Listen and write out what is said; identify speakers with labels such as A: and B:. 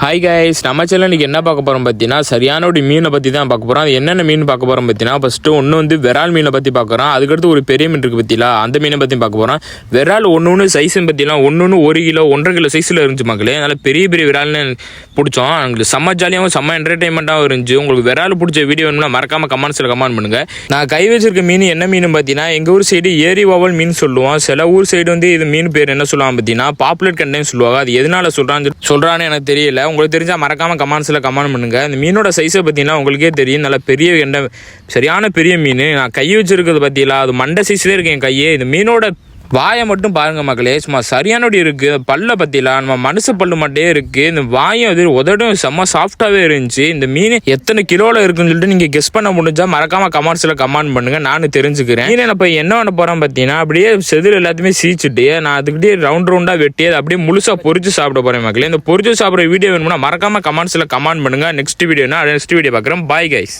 A: Hi guys, நம்ம channel இன்றைக்கி என்ன பார்க்க போகிறோம் பார்த்தீங்கன்னா சரியான ஒரு மீனை பற்றி தான் பார்க்க போகிறோம். அது என்னென்ன மீன் பார்க்க போகிறோம் பார்த்தீங்கன்னா, ஃபஸ்ட்டு ஒன்று வந்து விரால் மீனை பற்றி பார்க்குறோம். அதுக்கடுத்து ஒரு பெரிய மீன் இருக்குது பற்றிலா, அந்த மீனை பற்றி பார்க்க போகிறோம். விரால் ஒன்று சைஸுன்னு பற்றிலாம் ஒன்று 1 கிலோ 1.5 கிலோ சைஸில் இருந்துச்சு மக்களே. அதனால் பெரிய பெரிய விரால்னு பிடிச்சோம். எங்களுக்கு செம்ம ஜாலியாகவும் செம்ம என்டர்டைன்மெண்ட்டாகவும் இருந்துச்சு. உங்களுக்கு விரால் பிடிச்ச வீடியோ வேணும்னா மறக்காமல் கமெண்ட்ஸில் கமெண்ட் பண்ணுங்கள். நான் கை வச்சிருக்க மீன் என்ன மீன் பார்த்தீங்கன்னா, எங்கள் ஊர் சைடு ஏரி வாவல் மீன் சொல்லுவோம். சில ஊர் சைடு வந்து இது மீன் பேர் என்ன சொல்லுவாங்க பார்த்தீங்கன்னா பாப்புலேட் கண்டைன்னு சொல்லுவாங்க. அது எதனால சொல்கிறான்னு எனக்கு தெரியல. உங்களுக்கு தெரிஞ்சால் மறக்காம கமெண்ட்ஸில் கமெண்ட் பண்ணுங்க. இந்த மீனோட சைஸை பார்த்தீங்கன்னா உங்களுக்கே தெரியும், நல்ல பெரிய சரியான பெரிய மீன். நான் கை வச்சிருக்கிறது பார்த்தீங்களா, அது மண்டை சைஸ்லேயே இருக்கு என் கையே. இந்த மீனோட வாயை மட்டும் பாருங்க மக்களே, சும்மா சரியானோடி இருக்கு. பல்ல பத்திலாம் நம்ம மனுஷ பல்லு மட்டும் இருக்கு. இந்த வாயும் அது உதடும் செம்ம சாஃப்டாவே இருந்துச்சு. இந்த மீன் எத்தனை கிலோல இருக்குன்னு சொல்லிட்டு நீங்க கெஸ் பண்ண முடிஞ்சா மறக்காம கமெண்ட்ஸ்ல கமெண்ட் பண்ணுங்க, நானும் தெரிஞ்சுக்கிறேன். மீன் நான் என்ன பண்ண போறேன் பார்த்தீங்கன்னா, அப்படியே செதில் எல்லாத்தையுமே சீச்சிட்டு நான் அதுக்கிட்டே ரவுண்டா வெட்டி அதை அப்படியே முழுசா பொரிச்சு சாப்பிட போறேன் மக்களே. இந்த பொரிச்சு சாப்பிட்ற வீடியோ வேணும்னா மறக்காம கமெண்ட்ஸ்ல கமெண்ட் பண்ணுங்க. நெக்ஸ்ட் வீடியோ பார்க்குறேன். Bye guys.